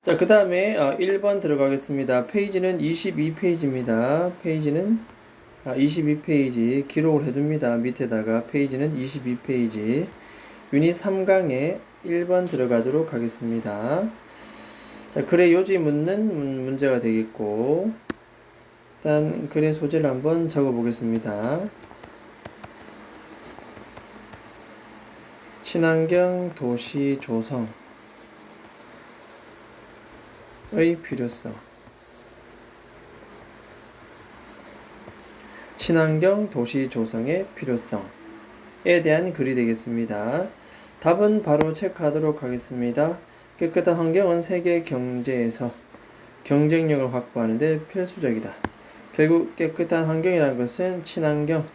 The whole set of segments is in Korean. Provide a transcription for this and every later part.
자, 그 다음에 1번 들어가겠습니다. 페이지는 22페이지입니다. 페이지는 22페이지 기록을 해둡니다. 밑에다가 페이지는 22페이지 유닛 3강에 1번 들어가도록 하겠습니다. 자, 글의 요지 묻는 문제가 되겠고, 일단 글의 소재를 한번 적어 보겠습니다. 친환경 도시 조성의 필요성. 친환경 도시 조성의 필요성에 대한 글이 되겠습니다. 답은 바로 체크하도록 하겠습니다. 깨끗한 환경은 세계 경제에서 경쟁력을 확보하는 데 필수적이다. 결국 깨끗한 환경이라는 것은 친환경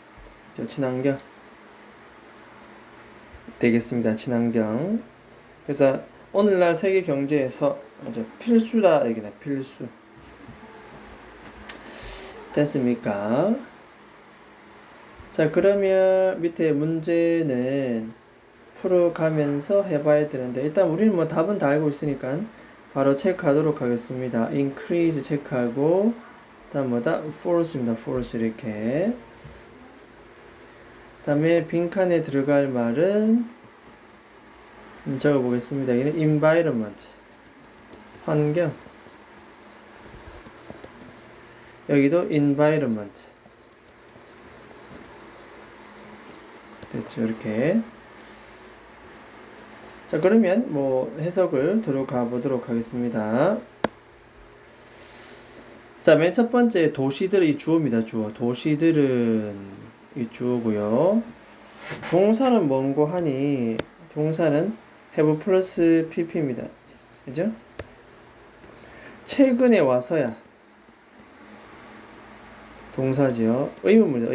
되겠습니다. 친환경. 그래서 오늘날 세계 경제에서 필수다 얘기다. 필수. 됐습니까? 자, 그러면 밑에 문제는 풀어가면서 해봐야 되는데, 일단 우리는 뭐 답은 다 알고 있으니까 바로 체크하도록 하겠습니다. increase 체크하고, 다음 뭐다? false입니다. false 이렇게. 다음에 빈칸에 들어갈 말은 적어보겠습니다. 여기는 environment 환경, 여기도 environment 됐죠. 이렇게. 자, 그러면 뭐 해석을 들어가 보도록 하겠습니다. 자, 맨 첫 번째 도시들이 주어입니다. 주어. 도시들은 이 주어고요. 동사는 뭔고 하니 동사는 have 플러스 pp입니다. 그죠? 최근에 와서야 동사지요. 의문문이다.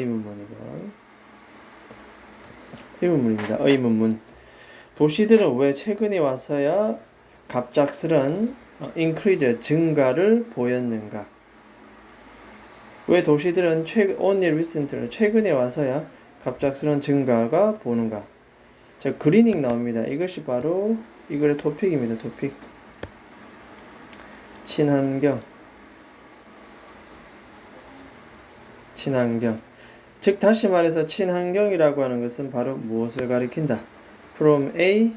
의문문입니다. 의문문. 도시들은 왜 최근에 와서야 갑작스런 increase 증가를 보였는가? 왜 도시들은 only recently 최근에 와서야 갑작스런 증가가 보는가? 자, 그리닝 나옵니다. 이것이 바로 이거의 토픽입니다. 토픽. 친환경. 즉 다시 말해서 친환경이라고 하는 것은 바로 무엇을 가리킨다? From A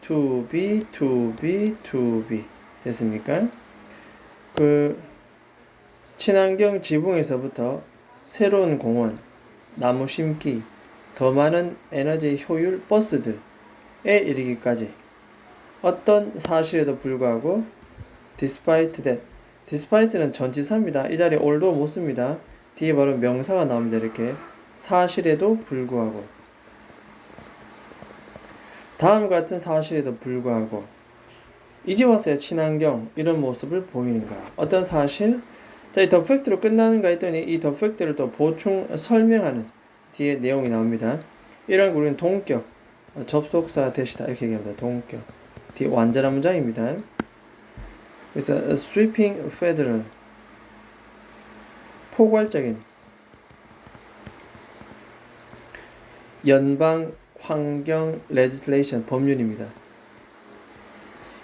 to B to B to B 됐습니까? 그 친환경 지붕에서부터 새로운 공원, 나무 심기, 더 많은 에너지 효율 버스들에 이르기까지 어떤 사실에도 불구하고 despite that despite는 전치사입니다. 이 자리에 although 못 씁니다. 뒤에 바로 명사가 나옵니다. 이렇게 사실에도 불구하고 다음과 같은 사실에도 불구하고 이제 와서야 친환경 이런 모습을 보이는가? 어떤 사실? 자, 이 the fact로 끝나는가 했더니 이 the fact를 또 보충 설명하는 뒤에 내용이 나옵니다. 이런 거 우리는 동격 접속사 대시다 이렇게 얘기합니다. 동격 뒤에 완전한 문장입니다. 그래서 sweeping federal 포괄적인 연방 환경 legislation 법률입니다.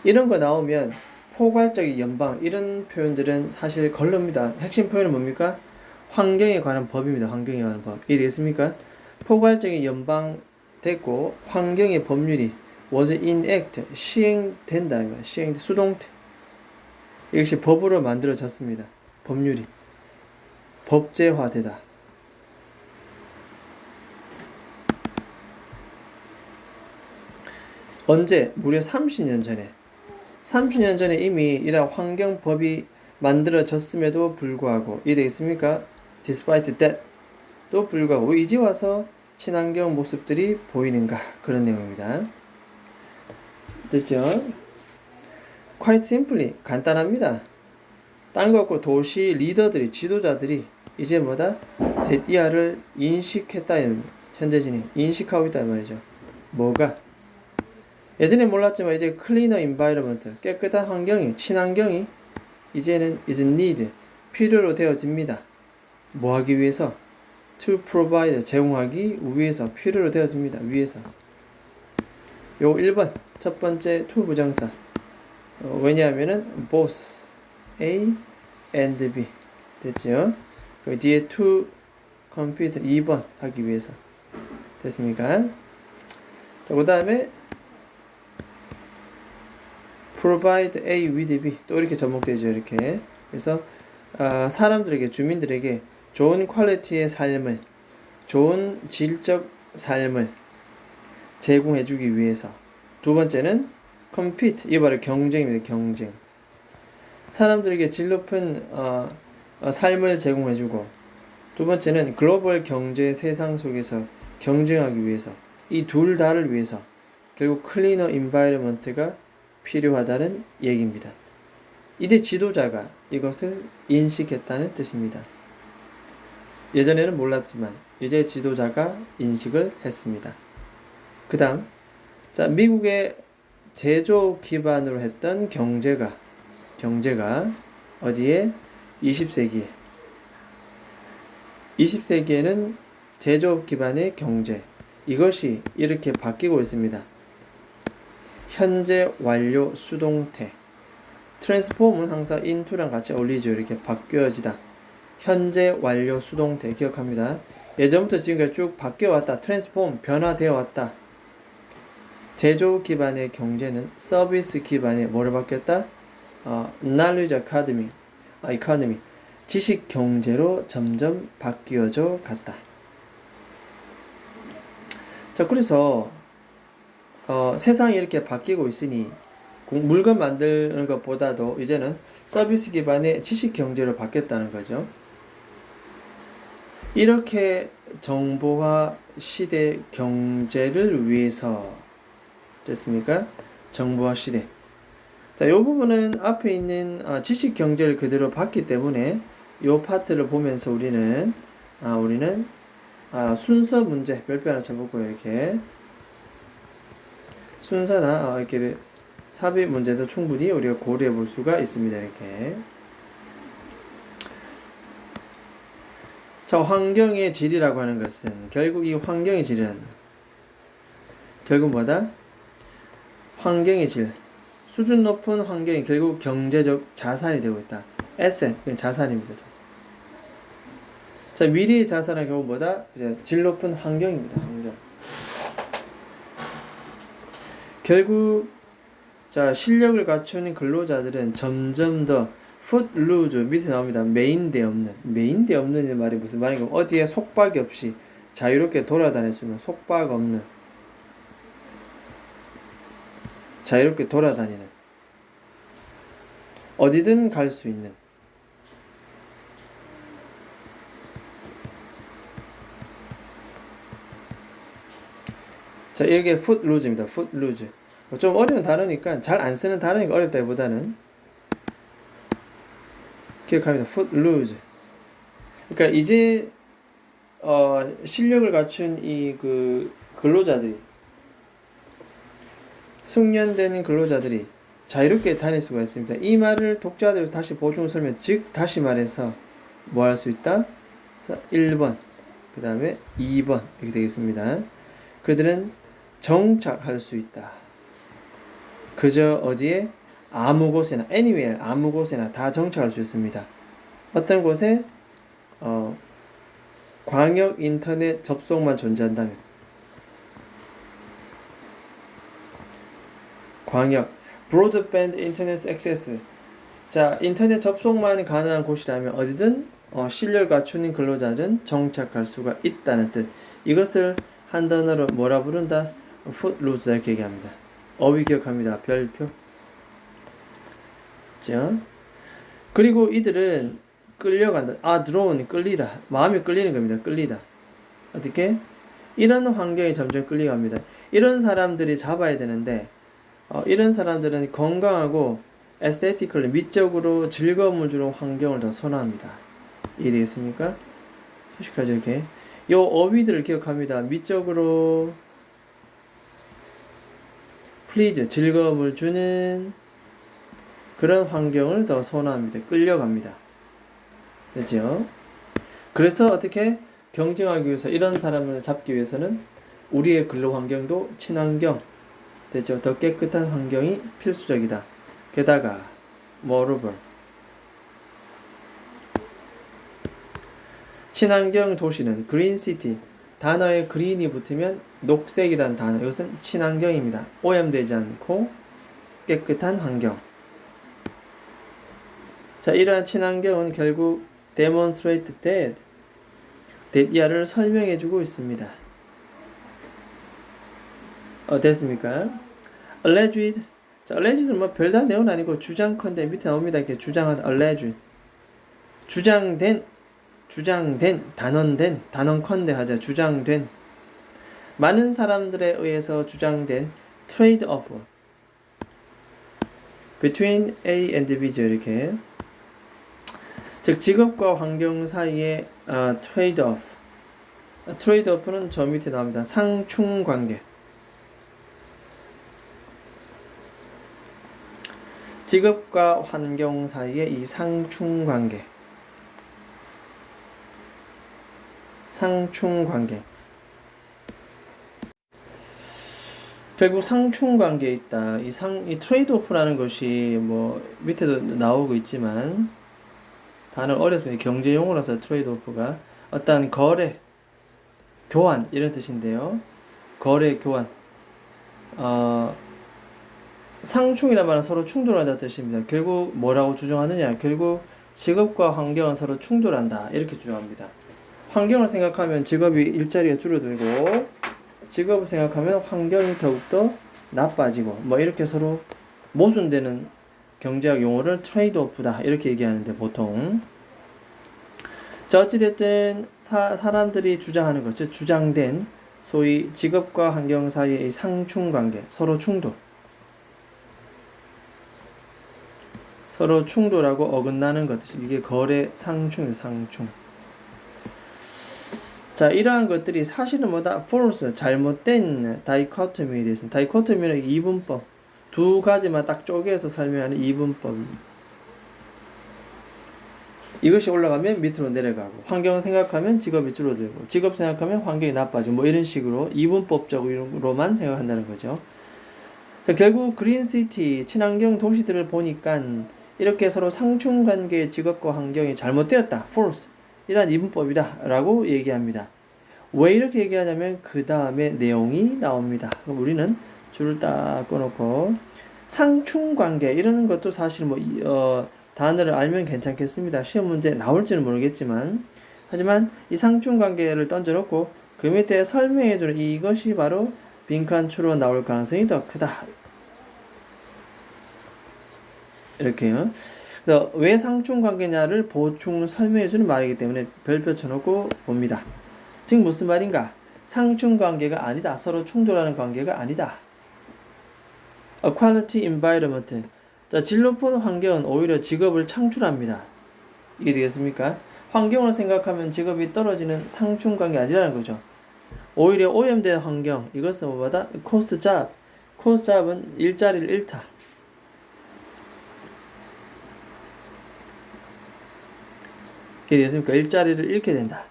이런 거 나오면 포괄적인 연방 이런 표현들은 사실 걸릅니다. 핵심 표현은 뭡니까? 환경에 관한 법입니다. 환경에 관한 법. 이해되겠습니까? 포괄적인 연방 됐고 환경의 법률이 was enact 시행된다. 수동태. 이것이 법으로 만들어졌습니다. 법률이 법제화되다. 언제? 무려 30년 전에. 30년 전에 이미 이런 환경법이 만들어졌음에도 불구하고 이해되겠습니까? Despite that 또 불구하고 이제 와서 친환경 모습들이 보이는가? 그런 내용입니다. 됐죠? Quite simply 간단합니다. 딴 거 없고 도시 리더들이 지도자들이 이제 뭐다? 대디아를 인식했다. 현재 진행 인식하고 있다 말이죠. 뭐가? 예전에 몰랐지만 이제 클리너 인바이러먼트 깨끗한 환경이 친환경이 이제는 is need 필요로 되어집니다. 뭐 하기 위해서? to provide 제공하기 위해서 필요로 되어집니다. 위해서. 요 1번 첫 번째 to 부정사 왜냐하면은 both A and B 됐죠? 그 뒤에 to compete 2번 하기 위해서 됐습니까? 자, 그 다음에 provide A with B 또 이렇게 접목되죠. 이렇게. 그래서 사람들에게, 주민들에게 좋은 퀄리티의 삶을, 좋은 질적 삶을 제공해주기 위해서. 두 번째는 compete, 이 바로 경쟁입니다. 경쟁. 사람들에게 질 높은 삶을 제공해주고, 두 번째는 글로벌 경제 세상 속에서 경쟁하기 위해서, 이 둘 다를 위해서 결국 클리너 인바이러먼트가 필요하다는 얘기입니다. 이때 지도자가 이것을 인식했다는 뜻입니다. 예전에는 몰랐지만 이제 지도자가 인식을 했습니다. 그 다음, 자, 미국의 제조업 기반으로 했던 경제가 어디에? 20세기에는 제조업 기반의 경제, 이것이 이렇게 바뀌고 있습니다. 현재 완료 수동태. 트랜스폼은 항상 into랑 같이 어울리죠. 이렇게 바뀌어지다. 현재 완료 수동태 기억합니다. 예전부터 지금까지 쭉 바뀌어왔다. 트랜스폼, 변화되어 왔다. 제조 기반의 경제는 서비스 기반의 뭐로 바뀌었다? knowledge economy, 지식 경제로 점점 바뀌어져 갔다. 자, 그래서 세상이 이렇게 바뀌고 있으니 물건 만드는 것보다도 이제는 서비스 기반의 지식 경제로 바뀌었다는 거죠. 이렇게 정보화 시대 경제를 위해서 됐습니까? 정보화 시대. 자, 이 부분은 앞에 있는 지식 경제를 그대로 봤기 때문에 이 파트를 보면서 우리는 순서 문제 별표 하나 쳐보고요. 이렇게 순서나 이렇게 삽입 문제도 충분히 우리가 고려해 볼 수가 있습니다. 이렇게. 자, 환경의 질이라고 하는 것은 결국 이 환경의 질은 결국 뭐다? 환경의 질. 수준 높은 환경이 결국 경제적 자산이 되고 있다. 에셋, 자산입니다. 자, 미래의 자산은 결국 뭐다? 이제 질 높은 환경입니다. 환경. 결국 자, 실력을 갖추는 근로자들은 점점 더 footloose, 밑에 나옵니다. 매인대 없는 말이 무슨 말인가? 어디에 속박이 없이 자유롭게 돌아다닐 수 있는, 속박 없는, 자유롭게 돌아다니는, 어디든 갈 수 있는. 자, 이게 footlose입니다. footloose. 좀 어려운 단어니까, 잘 안 쓰는 단어니까 어렵다기보다는 기억합니다. footloose. 그러니까 이제 실력을 갖춘 이 근로자들이, 숙련된 근로자들이 자유롭게 다닐 수가 있습니다. 이 말을 독자들 다시 보충 설명, 즉 다시 말해서 뭐 할 수 있다? 1번, 그 다음에 2번 이렇게 되겠습니다. 그들은 정착할 수 있다. 그저 어디에? 아무 곳에나, anywhere, 아무 곳에나 다 정착할 수 있습니다. 어떤 곳에? 광역 인터넷 접속만 존재한다면, 광역 브로드밴드 인터넷 액세스, 자, 인터넷 접속만 가능한 곳이라면 어디든 실력을 갖추는 근로자는 정착할 수가 있다는 뜻. 이것을 한 단어로 뭐라 부른다? footloose 이렇게 얘기합니다. 어휘 기억합니다. 별표. 자, 그리고 이들은 끌려간다. drawn, 끌리다. 마음이 끌리는 겁니다. 끌리다. 어떻게? 이런 환경에 점점 끌려갑니다. 이런 사람들이 잡아야 되는데, 이런 사람들은 건강하고 에스테티컬, 미적으로 즐거움을 주는 환경을 더 선호합니다. 이해되겠습니까? 표시까지 이렇게. 이 어휘들을 기억합니다. 미적으로 please, 즐거움을 주는 그런 환경을 더 선호합니다. 끌려갑니다. 되죠? 그래서 어떻게 경쟁하기 위해서 이런 사람을 잡기 위해서는 우리의 근로 환경도 친환경, 되죠? 더 깨끗한 환경이 필수적이다. 게다가 moreover 친환경 도시는 green city 단어에 green이 붙으면 녹색이란 단어 이것은 친환경입니다. 오염되지 않고 깨끗한 환경. 자, 이러한 친환경은 결국 demonstrate that야를 설명해주고 있습니다. 됐습니까? alleged. 자, alleged는 뭐 별다른 내용은 아니고 주장컨대 밑에 나옵니다. 이렇게 주장한 alleged. 주장된, 단언컨대 하자. 주장된. 많은 사람들에 의해서 주장된 trade off between A and B죠. 이렇게. 즉 직업과 환경 사이의 trade off. trade off는 저 밑에 나옵니다. 상충 관계. 직업과 환경 사이의 이 상충 관계. 상충 관계. 결국 상충 관계에 있다. 이 트레이드 오프라는 것이 뭐 밑에도 나오고 있지만 단어 어렵습니다. 경제 용어라서 트레이드 오프가 어떤 거래, 교환 이런 뜻인데요. 거래, 교환. 상충이란 말은 서로 충돌한다 뜻입니다. 결국 뭐라고 주장하느냐? 결국 직업과 환경은 서로 충돌한다. 이렇게 주장합니다. 환경을 생각하면 직업이 일자리가 줄어들고 직업을 생각하면 환경이 더욱더 나빠지고 뭐 이렇게 서로 모순되는 경제학 용어를 트레이드 오프다 이렇게 얘기하는데 보통 자 어찌됐든 사람들이 주장하는 것, 즉 주장된 소위 직업과 환경 사이의 상충관계, 서로 충돌하고 어긋나는 것, 이게 거래 상충. 자, 이러한 것들이 사실은 뭐다? false, 잘못된 다이코토미에 대해서는 다이코토미는 이분법, 두 가지만 딱 쪼개서 설명하는 이분법입니다. 이것이 올라가면 밑으로 내려가고 환경을 생각하면 직업이 줄어들고 직업 생각하면 환경이 나빠지고 뭐 이런 식으로 이분법적으로만 생각한다는 거죠. 자, 결국 그린시티, 친환경 도시들을 보니까 이렇게 서로 상충관계의 직업과 환경이 잘못되었다. false. 이란 이분법이다 라고 얘기합니다. 왜 이렇게 얘기하냐면 그 다음에 내용이 나옵니다. 그럼 우리는 줄을 딱 꺼놓고 상충관계 이런 것도 사실 뭐 단어를 알면 괜찮겠습니다. 시험 문제 나올지는 모르겠지만 하지만 이 상충관계를 던져놓고 그 밑에 설명해주는 이것이 바로 빈칸 추로 나올 가능성이 더 크다. 이렇게요. 그래서 왜 상충관계냐를 보충 설명해주는 말이기 때문에 별표 쳐놓고 봅니다. 즉 무슨 말인가? 상충관계가 아니다. 서로 충돌하는 관계가 아니다. A quality environment. 자, 질 높은 환경은 오히려 직업을 창출합니다. 이게 되겠습니까? 환경을 생각하면 직업이 떨어지는 상충관계 아니라는 거죠. 오히려 오염된 환경, 이것은 뭐다? cost job은 일자리를 잃다. 이게 되겠습니까? 일자리를 잃게 된다.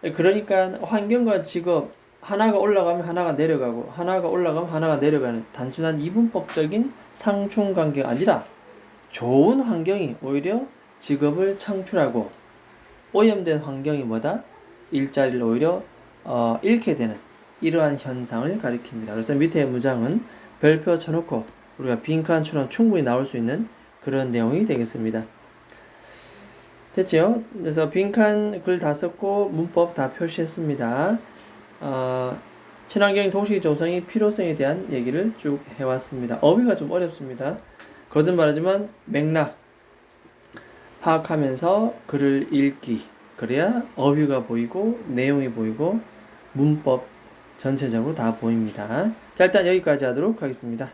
그러니까 환경과 직업 하나가 올라가면 하나가 내려가고 하나가 올라가면 하나가 내려가는 단순한 이분법적인 상충관계가 아니라 좋은 환경이 오히려 직업을 창출하고 오염된 환경이 뭐다? 일자리를 오히려 잃게 되는 이러한 현상을 가리킵니다. 그래서 밑에 문장은 별표 쳐놓고 우리가 빈칸처럼 충분히 나올 수 있는 그런 내용이 되겠습니다. 됐죠? 그래서 빈칸 글 다 썼고 문법 다 표시했습니다. 친환경 도시 조성의 필요성에 대한 얘기를 쭉 해왔습니다. 어휘가 좀 어렵습니다. 거듭 말하지만 맥락 파악하면서 글을 읽기, 그래야 어휘가 보이고 내용이 보이고 문법 전체적으로 다 보입니다. 자, 일단 여기까지 하도록 하겠습니다.